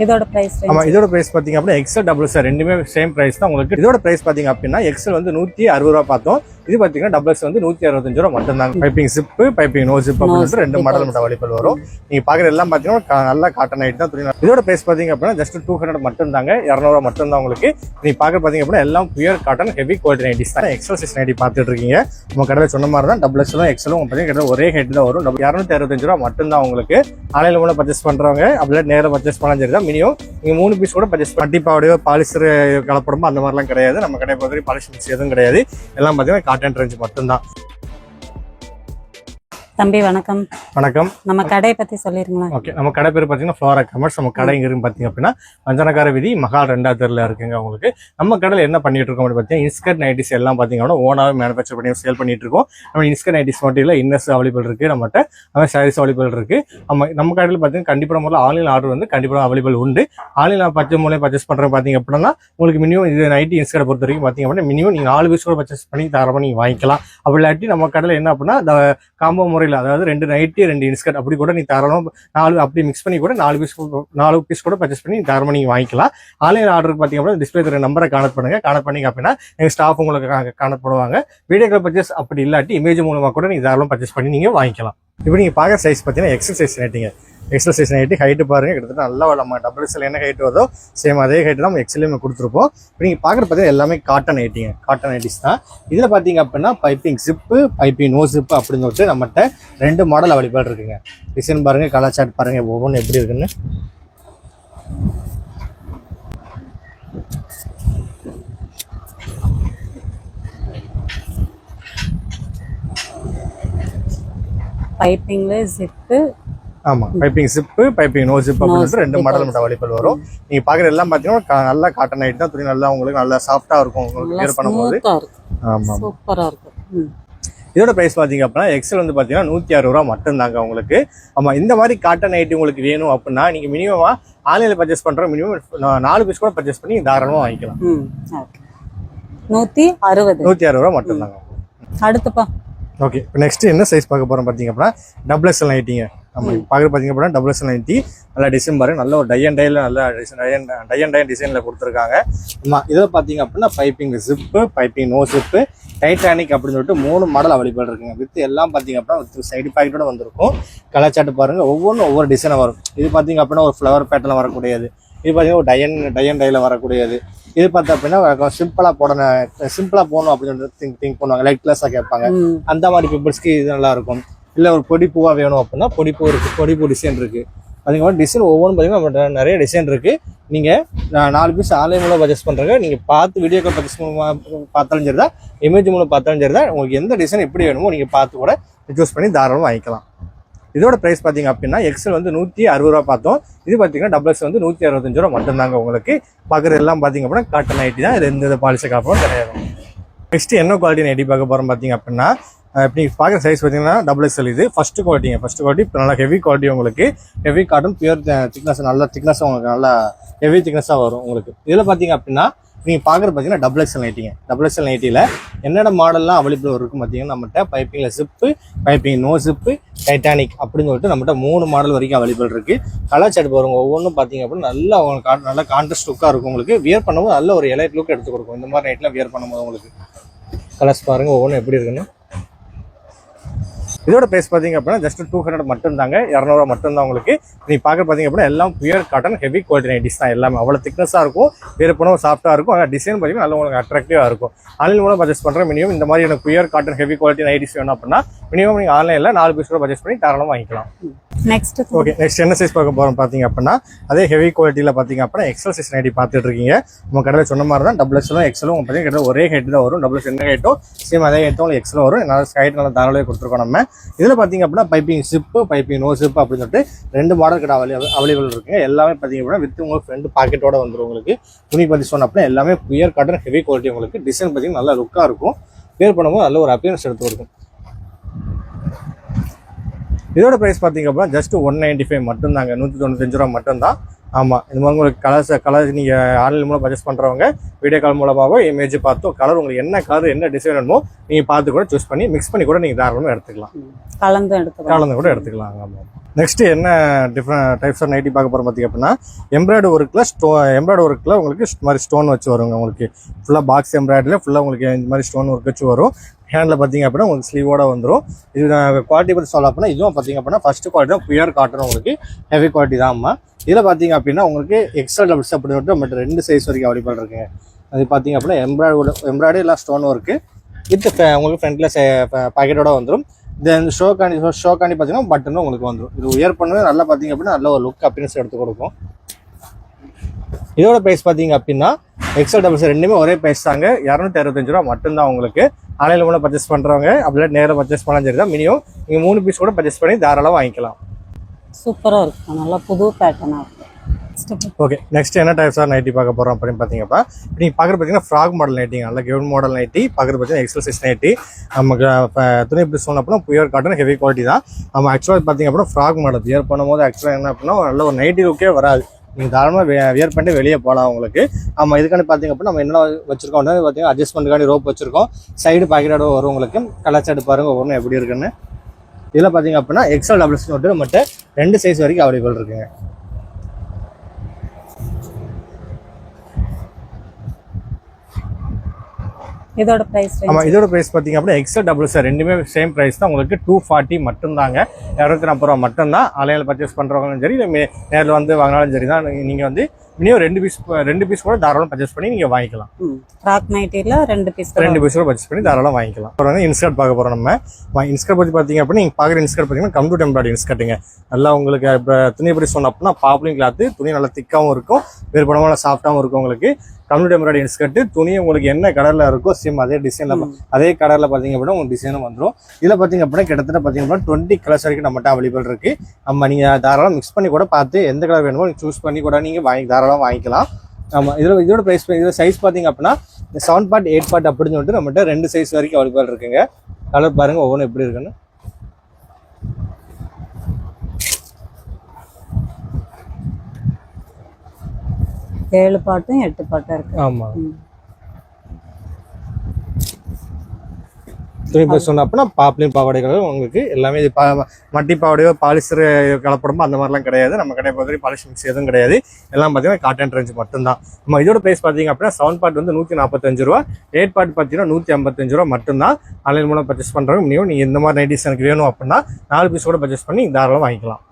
இதோட பிரைஸ் ஆமா இதோட பிரைஸ் பாத்தீங்க அப்படின்னா எக்ஸல் டபுள் எக்ஸல் ரெண்டுமே சேம் பிரைஸ் தான் உங்களுக்கு. இதோட பிரைஸ் பாத்தீங்க அப்படின்னா எக்ஸல் வந்து 160 ரூபா பார்த்தோம். இது பாத்தீங்கன்னா டபுள் எக்ஸல் வந்து 165 ரூபா மட்டும் தான். Piping zip piping no zip அப்படின்னு ரெண்டு மாடல் மட்டும் அவைலபிள் வரும். நீங்க பாக்குற எல்லாம் பாத்தீங்கன்னா நல்லா காட்டன் ஐட்டம் தான் துணி. இதோட பிரைஸ் பாத்தீங்க அப்படின்னா ஜஸ்ட் 200 மட்டும் தாங்க, 200 ரூபா மட்டும் தான் உங்களுக்கு. நீங்க பாக்குற பாத்தீங்க அப்படின்னா எல்லாம் pure cotton heavy quality nighties தான். எக்ஸல் 6 நைட்டி பாத்துட்டு இருக்கீங்க. நம்ம கடையில் சொன்ன மாதிரி தான் டபுள் எக்ஸலும் எக்ஸலும் பாத்தீங்கன்னா ஒரே ஹெட் தான் வரும். 265 ரூபா மட்டும் தான் உங்களுக்கு. ஆன்லைன்ல மூலம் பர்ச்சேஸ் பண்றவங்க அப்படியே நேரில் பர்ச்சேஸ் பண்ணலாம் சரி தான். மினிமம் நீங்க 3 பீஸ் கூட பர்ச்சேஸ் பட்டிப்பாவுடைய பாலிஸ்டர் கலப்படமோ அந்த மாதிரிலாம் கிடையாது. நம்ம கடை பொறுத்தவரை பாலிஷ் மிக்ஸ் எதுவும் கிடையாது. எல்லாம் பாத்தீங்கன்னா காட்டன் ரேஞ்ச் மட்டும்தான். தம்பி வணக்கம். வணக்கம். நம்ம கடையை பத்தி சொல்லிருங்களா? ஓகே, நம்ம கடை பேர் பாத்தீங்கன்னா ஃப்ளோரா கமர்ஸ். நம்ம கடை எங்க இருக்கு பாத்தீங்க அப்படின்னா வஞ்சனக்கார வீதி மகால் 2வது தெருல இருக்குங்க உங்களுக்கு. நம்ம கடையில் என்ன பண்ணிட்டு இருக்கோம் அப்படின்னு பாத்தீங்கன்னா இன்ஸ்கர்ட் நைட்டிஸ் எல்லாம் பாத்தீங்கன்னா ஓனாவே மேனுஃபேக்சர் பண்ணி சேல் பண்ணிட்டு இருக்கோம். நம்ம இன்ஸ்கர்ட் நைட்டிஸ் மட்டும் இல்ல இன்னர்ஸ் அவைலபிள் இருக்கு நம்மகிட்ட, அதான் சாரீஸ் அவைலபிள் இருக்கு. நம்ம கடையில் பாத்தீங்கன்னா கண்டிப்பா முதல்ல ஆன்லைன் ஆர்டர் வந்து கண்டிப்பா அவைலபிள் உண்டு. ஆன்லைன் பர்ச்சேஸ் பண்றது பாத்தீங்க அப்படின்னா உங்களுக்கு மினிமம் இது நைட்டி இன்ஸ்கர்ட் பொறுத்த வரைக்கும் பாத்தீங்க அப்படின்னா மினிமம் நீங்க 4 பீஸ் கூட பர்ச்சேஸ் பண்ணி தாராளமா நீங்க வாங்கிக்கலாம். அப்படி இல்லாட்டி நம்ம கடையில் என்ன அப்படின்னா காம்போ முறையில் அதாவது 2 நைட்டி 2 இன்ஸ்கர்ட் அப்படி கூட நீ தாராளம் 4 அப்படி மிக்ஸ் பண்ணி கூட 4 பீஸ் கூட பர்ச்சேஸ் பண்ணி தாராளமா நீங்க வாங்கிக்கலாம். ஆன்லைன் ஆர்டர் பாத்தீங்கன்னா டிஸ்பிளே தெரிய நம்பரை கான்டக்ட் பண்ணுங்க. கான்டக்ட் பண்ணி அப்படின்னா எங்க ஸ்டாஃப் உங்களுக்கு கான்டக்ட் பண்ணுவாங்க. வீடியோ கால் பர்ச்சேஸ் அப்படி இல்லாட்டி இமேஜ் மூலமா கூட நீங்க தாராளம் பர்ச்சேஸ் பண்ணி நீங்க வாங்கிக்கலாம். இப்போ நீங்க பாக்குற சைஸ் பாத்தீங்கன்னா எக்ஸல் சைஸ் நைட்டிங்க. எக்ஸல் சைஸ் நைட்டி ஹைட்டு பாருங்க கிட்டத்தட்ட நல்லா நம்ம டபுள் எக்ஸல் என்ன ஹைட் வருதோ சேம் அதே ஹைட்டு தான் நம்ம எக்ஸலையுமே கொடுத்துருப்போம். இப்போ நீங்கள் பார்க்குற பார்த்தீங்கன்னா எல்லாமே காட்டன் நைட்டிங்க, காட்டன் நைட்டிஸ் தான். இதில் பார்த்தீங்க அப்படின்னா piping zip piping no zip அப்படின்னு சொல்லிட்டு நம்மகிட்ட 2 மாடல் அவைலபிள் இருக்குங்க. டிசைன் பாருங்க, கலர் சார்ட் பாருங்க, ஒவ்வொன்றும் எப்படி இருக்குன்னு. பைப்பிங்ல ஜிப்பு ஆமா piping zip piping no zip அப்படின்னு 2 மாடல் மட்டும் அவைலபிள் வரும். நீங்க பாக்குற எல்லாம் பாத்தீங்கன்னா நல்லா காட்டன் ஐட்டம் தான். துணி நல்லா உங்களுக்கு நல்லா சாஃப்டா இருக்கும் உங்களுக்கு வேர் பண்ணும்போது. ஆமா சூப்பரா இருக்கும். இதோட பிரைஸ் பாத்தீங்க அப்படின்னா எக்ஸல் வந்து பாத்தீங்கன்னா 160 ரூபா மட்டும் தாங்க உங்களுக்கு. ஆமா இந்த மாதிரி காட்டன் ஐட்டம் உங்களுக்கு வேணும் அப்படின்னா நீங்க மினிமமா ஆன்லைன்ல பர்ச்சேஸ் பண்ற மினிமம் 4 பீஸ் கூட பர்ச்சேஸ் பண்ணி தாராளமா வாங்கிக்கலாம். 160 ரூபா மட்டும் தாங்க. அடுத்துப்பா ஓகே, இப்போ நெக்ஸ்ட் என்ன சைஸ் பார்க்க போறோம் பாத்தீங்க அப்படின்னா டபுள் எக்ஸல் நைட்டிங்க. நம்ம பார்க்குற பார்த்தீங்க அப்படின்னா டபுள் எக்ஸல் நைட்டி நல்லா டிசைன் பாருங்க, நல்ல ஒரு டை அண்ட் நல்ல டை டிசைன்ல கொடுத்துருக்காங்க. இதில் பார்த்தீங்க அப்படின்னா piping zip piping no zip Titanic அப்படின்னு சொல்லிட்டு 3 மாடல் அவைலபிள் இருக்குங்க. வித் எல்லாம் பார்த்தீங்க அப்படின்னா சைடு பாக்கெட்டோட வந்திருக்கும். கலர் சார்ட் பாருங்க, ஒவ்வொன்றும் ஒவ்வொரு டிசைனாக வரும். இது பார்த்தீங்க அப்படின்னா ஒரு ஃப்ளவர் பேட்டர்ல வரக்கூடியது. இது பார்த்தீங்கன்னா ஒரு டை அண்ட் டைல வரக்கூடியது. இது பார்த்தா அப்படின்னா சிம்பிளா போடணும் அப்படின்னு திங்க் பண்ணுவாங்க, லைட் கிளாஸா கேட்பாங்க. அந்த மாதிரி பீப்புள்ஸ்க்கு இது நல்லா இருக்கும். இல்ல ஒரு பொடி பூவா வேணும் அப்படின்னா பொடிப்பூ இருக்கு, பொடிப்பூ டிசைன் இருக்கு. அதுக்கு டிசைன் ஒவ்வொன்றும் பார்த்தீங்கன்னா நிறைய டிசைன் இருக்கு. நீங்க 4 பீஸ் ஆன்லைன் மூலம் பர்ச்சேஸ் பண்றாங்க. நீங்க பார்த்து வீடியோ கால் பர்ச்சேஸ் மூலமா பார்த்தாலும் சரிதான், இமேஜ் மூலம் பார்த்தாலும் சரிதான். உங்களுக்கு எந்த டிசைன் எப்படி வேணுமோ நீங்க பார்த்து கூட சூஸ் பண்ணி தாராளமாக வாங்கிக்கலாம். இதோட பிரைஸ் பாத்தீங்க அப்படின்னா எக்ஸல் வந்து 160 ரூபா பார்த்தோம். இது பாத்தீங்கன்னா டபுள் எக்ஸ் வந்து 165 ரூபா மட்டும் தாங்க உங்களுக்கு. பாக்குறது எல்லாம் பாத்தீங்க அப்படின்னா காட்டன் நைட்டி தான். இது எந்த பாலிசி காப்பரும் கிடையாது. நெக்ஸ்ட் என்ன குவாலிட்டி நைட்டி பார்க்க போறோம் பாத்தீங்க அப்படின்னா இப்படி பார்க்குற சைஸ் பார்த்தீங்கன்னா டபுள் எக்ஸல். இது ஃபர்ஸ்ட் குவாலிட்டி நல்லா ஹெவி குவாலிட்டி உங்களுக்கு. ஹெவி காட்டன் பியூர் திக்னஸ், நல்ல திக்னஸ் உங்களுக்கு நல்லா ஹெவி திக்னஸாக வரும் உங்களுக்கு. இதில் பார்த்தீங்க அப்படின்னா நீங்கள் பார்க்குறது பார்த்தீங்கன்னா டபுள் எக்ஸல் நைட்டிங்க. டபுள் எக்ஸல் நைட்டியில் என்னென்ன மாடல்லாம் அவைலபிள் இருக்கும் பார்த்தீங்கன்னா நம்மகிட்ட பைப்பிங்கில் zip piping no zip Titanic அப்படின்னு சொல்லிட்டு நம்மகிட்ட 3 மாடல் வரைக்கும் அவைலபிள் இருக்குது. கலர் சார்ட் பாருங்க, ஒவ்வொன்றும் பார்த்தீங்க அப்படின்னா நல்லா கான்ட்ராஸ்ட் லுக்காக இருக்கும் உங்களுக்கு. வியர் பண்ணும்போது நல்ல ஒரு எலைட் லுக் எடுத்து கொடுக்கும். இந்த மாதிரி நைட்லாம் வியர் பண்ணும்போது உங்களுக்கு கலர்ஸ் பாருங்கள் ஒவ்வொன்றும் எப்படி இருக்குன்னு. இதோட பிரைஸ் பாத்தீங்க அப்படின்னா ஜஸ்ட் 200 மட்டும் தாங்க, 200 ரூபா மட்டும் தான் உங்களுக்கு. நீங்க பாக்க பாத்தீங்க அப்படின்னா எல்லாம் pure cotton heavy quality nighties தான். எல்லாமே அவ்வளவு திக்னஸா இருக்கும், வேறு பண்ணவும் சாஃப்டா இருக்கும். ஆனால் டிசைன் பாத்தீங்கன்னா நல்ல உங்களுக்கு அட்ராக்டிவா இருக்கும். ஆன்லைன் மூலம் பர்ச்சேஸ் பண்ற மினிமம் இந்த மாதிரி எனக்கு pure cotton heavy quality nighties வேணும் அப்படின்னா மினிமம் நீங்க ஆன்லைன்ல 4 பீஸ் கூட பர்ச்சேஸ் பண்ணி தாராளமா வாங்கிக்கலாம். நெக்ஸ்ட் என்ன சைஸ் பார்க்க போறோம் பாத்தீங்க அப்படின்னா அதே ஹெவி குவாலிட்டியில பாத்தீங்க அப்படின்னா எக்ஸல் சைஸ் நைட்டி பார்த்துட்டு இருக்கீங்க. நம்ம கடையில் சொன்ன மாதிரி தான் டபுள் எக்ஸலும் எக்ஸலும் பார்த்தீங்கன்னா ஒரே ஹைட் தான் வரும். டபுள் எக்ஸ் என்ன ஹைட்டோ சேம் அதே ஹைட்டும் உங்களுக்கு எக்ஸல் வரும். ஹைட் நல்லா தாராளமாக கொடுத்துருக்கோம். நம்ம இதில் பார்த்தீங்க அப்படின்னா piping zip piping no zip அப்படின்னு சொல்லிட்டு 2 மாடல் கடை அவைலபிள் இருக்குங்க. எல்லாமே பார்த்தீங்க அப்படின்னா வித் உங்களுக்கு ஃப்ரெண்ட் பாக்கெட்டோட வந்துடும் உங்களுக்கு. துணி பற்றி சொன்ன அப்படின்னா எல்லாமே பியூர் காட்டன் ஹெவி குவாலிட்டி உங்களுக்கு. டிசைன் பார்த்தீங்கன்னா நல்லா லுக்காக இருக்கும், வேர் பண்ணும்போது நல்ல ஒரு அப்பியரன்ஸ் எடுத்து கொடுக்கும். இதோட பிரைஸ் பார்த்தீங்க அப்படின்னா ஜஸ்ட் 195 மட்டும் தாங்க, 195 ரூபா மட்டும் தான். ஆமாம், இந்த மாதிரி உங்களுக்கு கலர் நீங்கள் ஆன்லைன் மூலம் பர்ச்சேஸ் பண்ணுறவங்க வீடியோ கால் மூலமாகவோ இமேஜ் பார்த்தோ கலர் உங்களுக்கு என்ன கலர் என்ன டிசைன் வேணுமோ நீங்கள் பார்த்து கூட சூஸ் பண்ணி மிக்ஸ் பண்ணி கூட நீங்கள் தாராளமாக எடுத்துக்கலாம். கலந்து கூட எடுத்துக்கலாம். ஆமாம். நெக்ஸ்ட் என்ன டிஃப்ரெண்ட் டைப்ஸ் ஆஃப் நைட்டி பார்க்க போகிறோம் பார்த்தீங்க அப்படின்னா எம்ப்ராய்டரி ஒர்க்கில் உங்களுக்கு இந்த மாதிரி ஸ்டோன் வச்சு வருங்க. உங்களுக்கு ஃபுல்லாக பாக்ஸ் எம்ப்ராய்டரியில் ஃபுல்லாக உங்களுக்கு இந்த மாதிரி ஸ்டோன் ஒர்க் வச்சு வரும். ஹேண்டில் பார்த்தீங்க அப்படின்னா உங்களுக்கு ஸ்லீவோட வந்துடும். இது குவாலிட்டி பற்றி சொல்ல அப்படின்னா இதுவும் பார்த்தீங்க அப்படின்னா ஃபர்ஸ்ட் குவாலிட்டி தான் பியூர் காட்டன், உங்களுக்கு ஹெவி குவாலிட்டி தான். ஆமாம், இதில் பார்த்தீங்க அப்படின்னா உங்களுக்கு எக்ஸ்ட்ரா டபுள்ஸ் அப்படி மட்டும் மற்ற 2 சைஸ் வரைக்கும் அவைலபிள் இருக்குங்க. அது பார்த்தீங்க அப்படின்னா எம்ப்ராய்டரி இல்லை ஸ்டோன் ஒர்க்கு வித் உங்களுக்கு ஃப்ரண்ட்டில் பாக்கெட்டோட வந்துடும். தென் ஷோக்காண்டி பார்த்தீங்கன்னா பட்டனும் உங்களுக்கு வந்துடும். இது உயர் பண்ணவே நல்லா பார்த்தீங்க அப்படின்னா நல்ல ஒரு லுக் அப்பியரன்ஸ் எடுத்து கொடுக்கும். இதோட ப்ரைஸ் பார்த்தீங்க அப்படின்னா எக்ஸ்எல் டபுள்ஸ் ரெண்டுமே ஒரே ப்ரைஸ் தாங்க, 265 ரூபா மட்டும்தான். உங்களுக்கு ஆன்லைனில் மூலம் பர்ச்சேஸ் பண்ணுறவங்க அப்படியே நேரில் பர்ச்சேஸ் பண்ணலாம் சரி தான். மினிமம் நீங்கள் 3 பீஸ் கூட பர்ச்சேஸ் பண்ணி தாராளமாக வாங்கிக்கலாம். சூப்பராக இருக்கும், நல்லா புது பேட்டர்னாக இருக்கும். ஓகே, நெக்ஸ்ட் என்ன டைப்ஸ் ஆஃப் நைட்டி பார்க்க போகிறோம் அப்படின்னு பார்த்தீங்கன்னா நீங்கள் பார்க்குறது பார்த்தீங்கன்னா ஃப்ராக் மாடல் நைட்டிங்க, நல்ல கெவுன் மாடல் நைட்டி பார்க்குறது பார்த்தீங்கன்னா எக்ஸ்எல் சைஸ் நைட்டி. நமக்கு துணி எப்படி சொன்ன அப்படின்னா பியூர் காட்டன் ஹெவி குவாலிட்டி தான். நம்ம ஆக்சுவலாக பார்த்தீங்க அப்படின்னா ஃப்ராக் மாடல் வியர் பண்ணும்போது ஆக்சுவலாக என்ன அப்படின்னா நல்ல ஒரு நைட்டி லுக்கே வராது. நீங்கள் தாராளமாக வியர் பண்ணிட்டு வெளியே போகலாம் உங்களுக்கு. நம்ம இதுக்காண்டி பார்த்தீங்க அப்படின்னா நம்ம என்ன வச்சிருக்கோம் பார்த்தீங்கன்னா அட்ஜஸ்ட்மெண்ட்டுக்காண்டி ரோப் வச்சிருக்கோம். சைடு பாக்கெட்டோட வரும் உங்களுக்கு. கலர் சார்ட் பாருங்க ஒவ்வொன்றும் எப்படி இருக்குன்னு. இதில் பார்த்தீங்க அப்படின்னா எக்ஸ்எல் டபுள்ஸ் மட்டும் நம்மகிட்ட 2 சைஸ் வரைக்கும் அவைலபிள் இருக்குங்க. இதோட பிரைஸ் பார்த்தீங்க அப்படின்னா எக்ஸ்எல் டபுள்ஸ் ரெண்டுமே சேம் பிரைஸ் தான். உங்களுக்கு 240 மட்டும்தாங்க, 240 ரூபா மட்டும்தான். ஆன்லைனில் பர்ச்சேஸ் பண்ணுறவங்களும் சரி நேரில் வந்து வாங்கினாலும் சரி தான். நீங்கள் வந்து மினிமம் 2 பீஸ் கூட தாராளம் பர்ச்சேஸ் பண்ணி நீங்கள் வாங்கிக்கலாம். ஃப்ராக் நைட்டில 2 பீஸ் கூட பர்ச்சேஸ் பண்ணி தாராளம் வாங்கிக்கலாம். அப்புறம் வந்து இன்ஸ்கர்ட் பார்க்க போகிறோம். நம்ம இன்ஸ்கர்ட் பற்றி பார்த்தீங்க அப்படின்னா நீங்கள் பார்க்குற இன்ஸ்கர்ட் பார்த்தீங்கன்னா கம்ப்யூட்டர் எம்ப்ராய்டரி இன்ஸ்கர்ட்டுங்க. நல்லா உங்களுக்கு இப்போ துணி எப்படி சொன்னோம் அப்படின்னா பாப்லிங் கிளாத்து, துணி நல்லா திக்காகவும் இருக்கும், வேறுபடமான சாஃப்டாகவும் இருக்கும். உங்களுக்கு கம்ப்யூட்டர் எம்ப்ராய்டரி இன்ஸ்கர்ட் துணி உங்களுக்கு என்ன கலரில் இருக்கோ சேம் அதே டிசைனில் அதே கலரில் பார்த்தீங்க அப்படின்னா உங்களுக்கு டிசைனும் வந்துடும். இதில் பார்த்தீங்க அப்படின்னா கிட்டத்தட்ட பார்த்தீங்க அப்படின்னா 20 கலர்ஸ் வரைக்கும் நம்மகிட்ட அவைலபிள் இருக்குது. நம்ம நீங்கள் தாராளம் மிக்ஸ் பண்ணி கூட பார்த்து எந்த கலர் வேணுமோ நீங்கள் சூஸ் பண்ணி கூட நீங்கள் தாராளம் வாங்கிக்கலாம். ஆமாம், இதோட ப்ரைஸ் இதோட சைஸ் பார்த்தீங்க அப்படின்னா 7 பார்ட் 8 பார்ட் அப்படின்னு சொல்லிட்டு நம்மகிட்ட 2 சைஸ் வரைக்கும் அவைலபிள் இருக்குங்க. கலர் பாருங்கள் ஒவ்வொன்றும் எப்படி இருக்குன்னு. ஏழு பாட்டும் 8 பாட்டும் இருக்கு. ஆமாம், துணி பஸ் சொன்ன அப்படின்னா பாப்லின் பாவாடைகள் உங்களுக்கு எல்லாமே இது மட்டி பாவாடையோ பாலிஸ்டர் கலப்படமோ அந்த மாதிரிலாம் கிடையாது. நம்ம கடை பொறுத்த வரைக்கும் பாலிஷ் மிக்ஸ் எதுவும் கிடையாது. எல்லாம் பார்த்தீங்கன்னா காட்டன் ரேஞ்ச் மட்டும்தான். நம்ம இதோட ப்ரைஸ் பார்த்தீங்க அப்படின்னா 7 பார்ட் வந்து 145 ரூபா, 8 பார்ட் பார்த்தீங்கன்னா 155 ரூபா மட்டும்தான். ஆன்லைன் மூலம் பர்ச்சேஸ் பண்ணுறவங்க மினிமம் நீங்கள் இந்த மாதிரி நைட்டிஸ் எனக்கு வேணும் அப்படின்னா 4 பீஸ் கூட பர்ச்சேஸ் பண்ணி தாராளமாக வாங்கிக்கலாம்.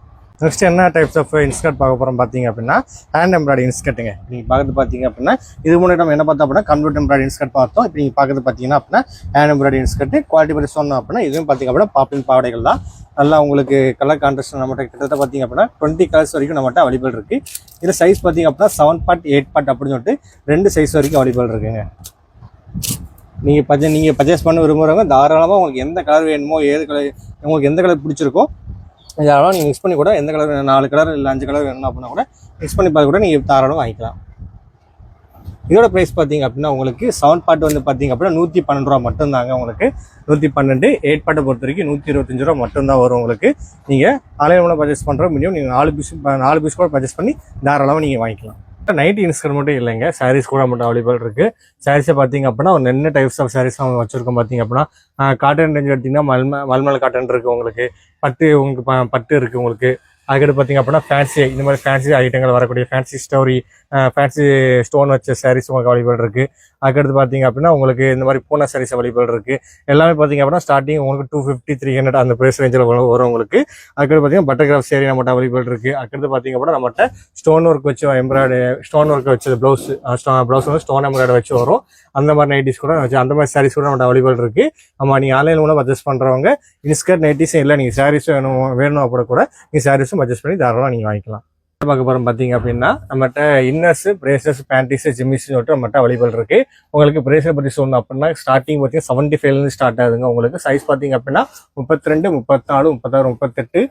நெக்ஸ்ட் என்ன டைப்ஸ் ஆஃப் இன்ஸ்கர்ட் பார்க்க போகிறோம் பார்த்தீங்க அப்படின்னா ஹேண்ட் எம்ப்ராய்டரி இன்ஸ்கர்ட்டுங்க. நீங்கள் பார்க்குறது பார்த்தீங்க அப்படின்னா இது முன்னாடி நம்ம என்ன பார்த்தோம் அப்படின்னா கம்ப்யூட்டர் எம்ப்ராய்டரி இன்ஸ்கர்ட் பார்த்தோம். இப்போ நீங்கள் பார்க்குறது பார்த்தீங்கன்னா அப்படின்னா ஹேண்ட் எம்ப்ராய்டரி இன்ஸ்கர்ட் குவாலிட்டி பற்றி சொன்னோம் அப்படின்னா இதுவும் பார்த்தீங்க அப்படின்னா பாப்லின் பாவாடைகள் தான். நல்லா உங்களுக்கு கலர் கான்ட்ராஸ்ட் நம்மகிட்ட கிட்டத்தட்ட பார்த்தீங்க அப்படின்னா 20 கலர்ஸ் வரைக்கும் நம்மகிட்ட அவைலபிள் இருக்குது. இதில் சைஸ் பார்த்தீங்க அப்படின்னா 7 பார்ட் 8 பார்ட் அப்படின்னு சொல்லிட்டு 2 சைஸ் வரைக்கும் அவைலபிள் இருக்குங்க. நீங்கள் பர்ச்சேஸ் பண்ண விரும்புகிறவங்க தாராளமாக உங்களுக்கு எந்த கலர் வேணுமோ உங்களுக்கு எந்த கலர் பிடிச்சிருக்கோ தாராளமாக நீங்கள் மிக்ஸ் பண்ணி கூட எந்த கலர் 4 கலர் இல்லை 5 கலர் வேணும் அப்படின்னா கூட மிக்ஸ் பண்ணி பார்த்து கூட நீங்கள் தாராளமாக வாங்கிக்கலாம். இதோட ப்ரைஸ் பார்த்தீங்க அப்படின்னா உங்களுக்கு 7 பார்ட் வந்து பார்த்தீங்க அப்படின்னா 112 ரூபா மட்டும்தாங்க. உங்களுக்கு 112 8 பார்ட்டை பொறுத்த வரைக்கும் 125 ரூபா மட்டும்தான் வரும். உங்களுக்கு நீங்கள் ஆன்லைன் மூலம் பர்ச்சேஸ் பண்ணுற மினிமம் நீங்கள் 4 பீஸ் கூட பர்ச்சேஸ் பண்ணி தாராளமாக நீங்கள் வாங்கிக்கலாம். நைட்டி இன்ஸ்கர்ட் மட்டும் இல்லைங்க, சாரீஸ் கூட மட்டும் அவைலபிள் இருக்குது. சாரீஸை பார்த்தீங்க அப்படின்னா ஒரு என்ன டைப்ஸ் ஆஃப் சாரீஸ் அவங்க வச்சுருக்கோம். பார்த்தீங்க அப்படின்னா காட்டன் ரேஞ்ச் எடுத்திங்கன்னா மல்மல் காட்டன் இருக்குது, உங்களுக்கு பட்டு பட்டு இருக்குது உங்களுக்கு. அதுக்கடுத்து பார்த்தீங்க அப்படின்னா ஃபேன்சி இந்த மாதிரி ஃபேன்சி ஐட்டங்கள் வரக்கூடிய ஃபேன்சி ஃபேன்சி ஸ்டோன் வச்ச சாரீஸ் உங்களுக்கு அவைலபிள் இருக்குது. அதுக்கடுத்து பார்த்தீங்க அப்படின்னா உங்களுக்கு இந்த மாதிரி பூனா சாரீஸ் அவைலபிள் இருக்குது. எல்லாமே பார்த்தீங்க அப்படின்னா ஸ்டார்டிங் உங்களுக்கு 250 300 அந்த ப்ரைஸ் ரேஞ்சில் வரும் உங்களுக்கு. அதுக்கடுத்து பார்த்தீங்கன்னா பட்டர்கிராஃப் சேரீ நம்மகிட்ட அவைலபிள் இருக்குது. அதுக்கடுத்து பார்த்தீங்க அப்படின்னா நம்மகிட்ட ஸ்டோன் ஒர்க் வச்சு ஸ்டோன் ஒர்க் வச்சது ப்ளவுஸ் வந்து ஸ்டோன் எம்ப்ராய்டரி வச்சு வரும். அந்த மாதிரி நைட்டிஸ் கூட வச்சு அந்த மாதிரி சாரீஸ் கூட நம்மகிட்ட அவைலபிள் இருக்குது. நம்ம நீங்கள் ஆன்லைன் மூலம் பர்ச்சேஸ் பண்ணுறவங்க இன்ஸ்கர்ட் நைட்டிஸும் இல்லை நீங்கள் சாரீஸும் வேணும் அப்படி கூட நீங்கள் சாரீஸும் பர்ச்சேஸ் பண்ணி தாராளமாக நீங்கள் வாங்கிக்கலாம். பார்க்க போகிறோம் பார்த்தீங்க அப்படின்னா நம்மகிட்ட இன்னர்ஸ் பிரேசஸ் பேண்டிஸ் ஜிம்மிஸ் சொல்லிட்டு நம்மகிட்ட அவைலபிள் இருக்கு. உங்களுக்கு பிரேசர் பற்றி சொல்லணும் அப்படின்னா ஸ்டார்டிங் பார்த்தீங்கன்னா 75 ஸ்டார்ட் ஆகுதுங்க. உங்களுக்கு சைஸ் பார்த்தீங்க அப்படின்னா 32 34 36 38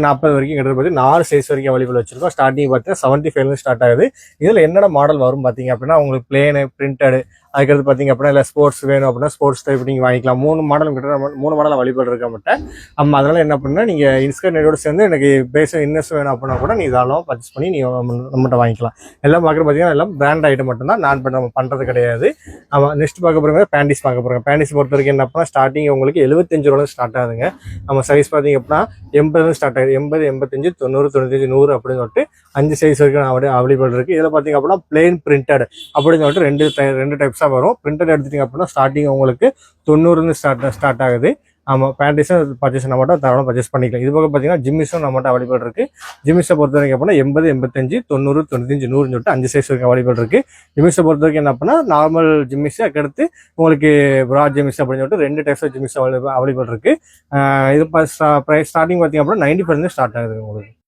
40 வரைக்கும் கிட்ட 4 சைஸ் வரைக்கும் அவைலபிள் வச்சிருக்கோம். ஸ்டார்டிங் பார்த்தீங்கன்னா 75 ஸ்டார்ட் ஆகுது. இதில் என்னென்ன மாடல் வரும் பார்த்தீங்க அப்படின்னா உங்களுக்கு பிளேனு பிரிண்டடு அதுக்கடுத்து பார்த்தீங்க அப்படின்னா இல்லை ஸ்போர்ட்ஸ் வேணும் அப்படின்னா ஸ்போர்ட்ஸ் டைப் நீங்கள் வாங்கிக்கலாம். 3 மாடல் அவைலபிள் இருக்க மாட்டேன். அதனால என்ன பண்ணால் நீங்கள் இன்ஸ்கர்ட் நெட்டோட சேர்ந்து எனக்கு பேச இன்னஸ் வேணும் அப்படின்னா கூட நீ இதெல்லாம் பர்ச்சேஸ் பண்ணி நீங்கள் நம்மகிட்ட வாங்கிக்கலாம். எல்லாம் பார்க்குறது பார்த்தீங்கன்னா எல்லாம் பிராண்ட் ஐட்டம் மட்டும்தான், நான் நம்ம பண்ணுறது கிடையாது. ஆமாம், நெக்ஸ்ட் பார்க்க போகிறவங்க பேண்டிஸ் பார்க்க போகிறோம். பேண்டிஸ் பொறுத்த வரைக்கும் என்ன அப்படின்னா ஸ்டார்டிங் உங்களுக்கு 75 ரூபாய் ஸ்டார்ட் ஆகுதுங்க. நம்ம சைஸ் பார்த்தீங்க அப்படின்னா 80 ஸ்டார்ட் ஆகுது. 80, 85, 90, 95, 100 அப்படின்னு சொல்லிட்டு 5 சைஸ் வரைக்கும் அவைலபிள் இருக்குது. இதில் பார்த்தீங்க அப்படின்னா பிளெயின் பிரிண்டட் அப்படின்னு சொல்லிட்டு ரெண்டு டைப்ஸாக வரும். பிரிண்டட் எடுத்துட்டிங்க அப்படின்னா ஸ்டார்டிங் உங்களுக்கு 90 ஸ்டார்ட் ஆகுது. ஆமாம், பேண்டிஸும் பர்ச்சேஸ் மட்டும் தாராளமாக பர்ச்சேஸ் பண்ணிக்கலாம். இது போக பார்த்தீங்கன்னா ஜிம்மிஸும் நம்மகிட்ட அவைலபிள் இருக்குது. ஜிம்மிஸை பொறுத்த வரைக்கும் அப்படின்னா 80, 85, 90, 95, 100 சொல்லிட்டு 5 சைஸ் வரைக்கும் அவைலபிள் இருக்குது. ஜிம்மிஸை பொறுத்த வரைக்கும் என்ன அப்படின்னா நார்மல் ஜிம்மிஸ், அதுக்கடுத்து உங்களுக்கு ப்ராட் ஜிம்மிஸ் அப்படின்னு சொல்லிட்டு 2 டைப்ஸ் ஆஃப் ஜிம்மிஸ் அவைலபிள் இருக்குது. இது ப்ரைஸ் ஸ்டார்டிங் பார்த்தீங்க அப்படின்னா 90% ஸ்டார்ட் ஆகுது உங்களுக்கு.